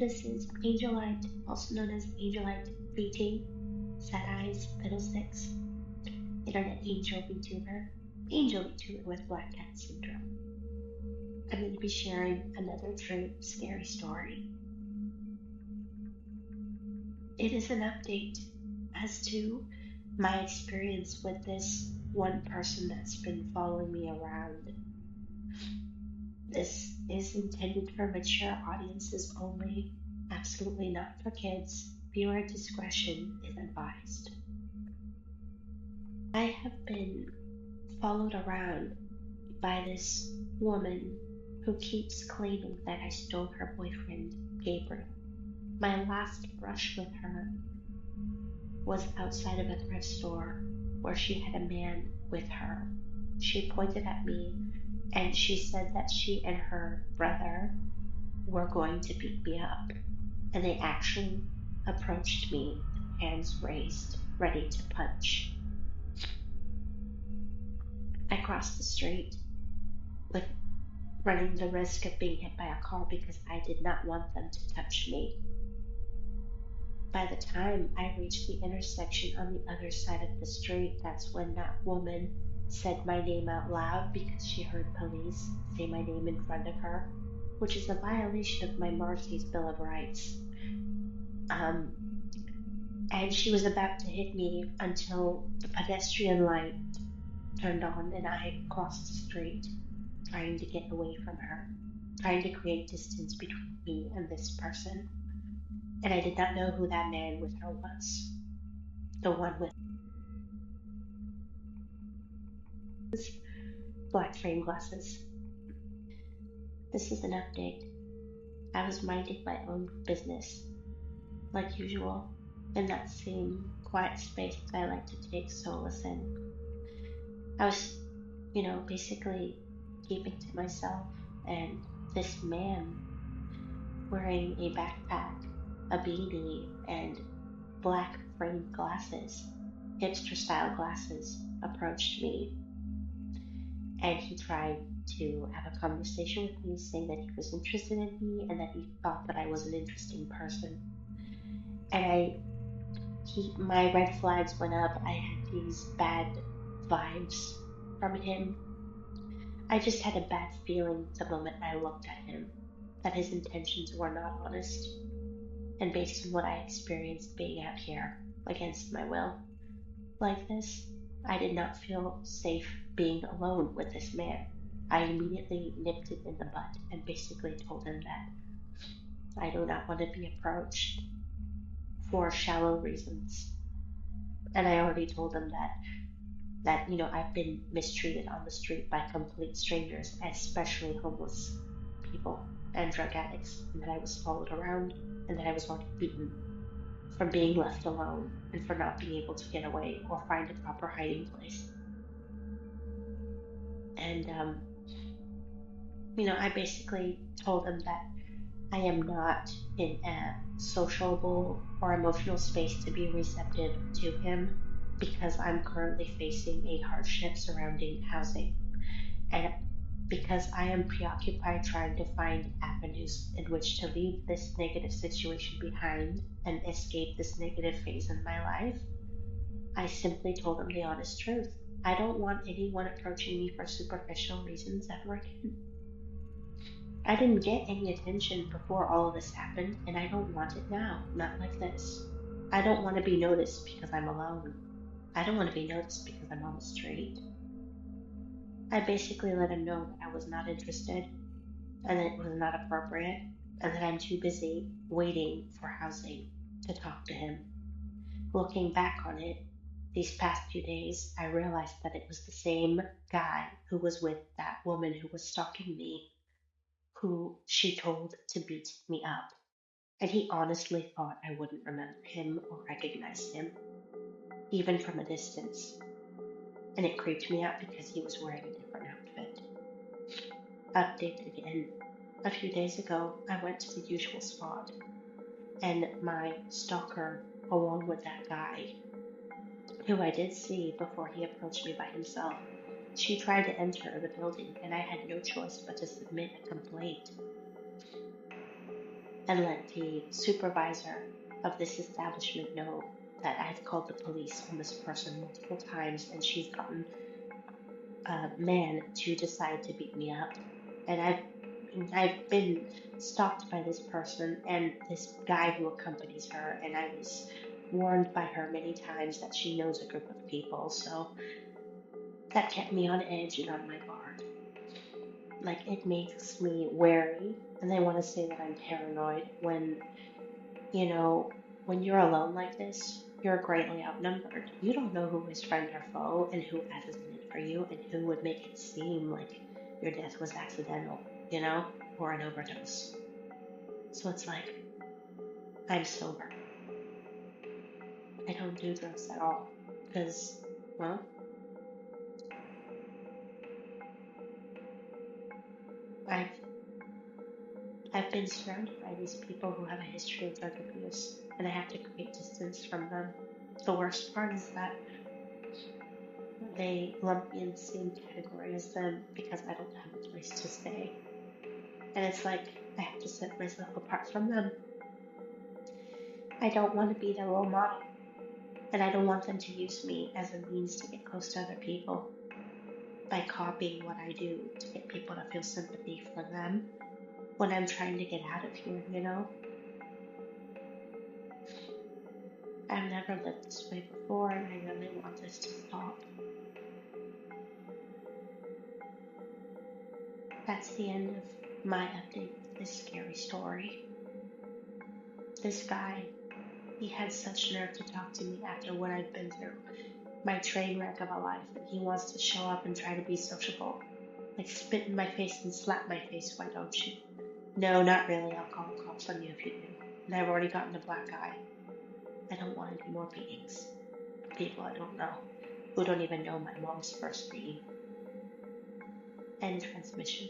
This is Angelite, also known as Angelite VT, Sad Eyes, Fiddlesticks, Internet Angel VTuber, Angel VTuber with Black Cat Syndrome. I'm going to be sharing another true scary story. It is an update as to my experience with this one person that's been following me around. This is intended for mature audiences only, absolutely not for kids. Viewer discretion is advised. I have been followed around by this woman who keeps claiming that I stole her boyfriend, Gabriel. My last brush with her was outside of a thrift store where she had a man with her. She pointed at me and she said that she and her brother were going to beat me up. And they actually approached me, hands raised, ready to punch. I crossed the street with running the risk of being hit by a car because I did not want them to touch me. By the time I reached the intersection on the other side of the street, that's when that woman said my name out loud because she heard police say my name in front of her, which is a violation of my Marcy's Bill of Rights. And she was about to hit me until the pedestrian light turned on and I crossed the street, trying to get away from her, trying to create distance between me and this person. And I did not know who that man with her was. The one with black frame glasses. This is an update. I was minding my own business, like usual, in that same quiet space that I like to take solace in. I was, basically keeping to myself, and this man wearing a backpack, a beanie, and black framed glasses, hipster style glasses, approached me. And he tried to have a conversation with me, saying that he was interested in me and that he thought that I was an interesting person. And my red flags went up. I had these bad vibes from him. I just had a bad feeling the moment I looked at him, that his intentions were not honest. And based on what I experienced being out here against my will, like this, I did not feel safe being alone with this man. I immediately nipped it in the bud and basically told him that I do not want to be approached for shallow reasons. And I already told him that I've been mistreated on the street by complete strangers, especially homeless people and drug addicts, and that I was followed around and that I was already beaten from being left alone and for not being able to get away or find a proper hiding place. And, I basically told him that I am not in a sociable or emotional space to be receptive to him because I'm currently facing a hardship surrounding housing. And because I am preoccupied trying to find avenues in which to leave this negative situation behind and escape this negative phase in my life, I simply told him the honest truth. I don't want anyone approaching me for superficial reasons ever again. I didn't get any attention before all of this happened, and I don't want it now, not like this. I don't want to be noticed because I'm alone. I don't want to be noticed because I'm on the street. I basically let him know that I was not interested, and that it was not appropriate, and that I'm too busy waiting for housing to talk to him. Looking back on it, these past few days, I realized that it was the same guy who was with that woman who was stalking me, who she told to beat me up. And he honestly thought I wouldn't remember him or recognize him, even from a distance. And it creeped me out because he was wearing a different outfit. Update again. A few days ago, I went to the usual spot, and my stalker, along with that guy, who I did see before he approached me by himself, she tried to enter the building, and I had no choice but to submit a complaint. and let the supervisor of this establishment know that I've called the police on this person multiple times and she's gotten a man to decide to beat me up. And I've been stalked by this person and this guy who accompanies her, and I was warned by her many times that she knows a group of people, so that kept me on edge and on my guard. Like, it makes me wary, and they want to say that I'm paranoid when, you know, when you're alone like this, you're greatly outnumbered. You don't know who is friend or foe and who has it in it for you and who would make it seem like your death was accidental, or an overdose. So it's like, I'm sober. I don't do drugs at all because, well, I've I've been surrounded by these people who have a history of drug abuse, and I have to create distance from them. The worst part is that they lump me in the same category as them because I don't have a place to stay. And it's like I have to set myself apart from them. I don't want to be their role model, and I don't want them to use me as a means to get close to other people by copying what I do to get people to feel sympathy for them when I'm trying to get out of here. I've never lived this way before, and I really want this to stop. That's the end of my update with this scary story. This guy, he had such nerve to talk to me after what I've been through, my train wreck of a life, and he wants to show up and try to be sociable. Like, spit in my face and slap my face, why don't you? No, not really, I'll call the cops on you if you do. And I've already gotten a black eye. I don't want any more beatings. People I don't know, who don't even know my mom's first name. End transmission.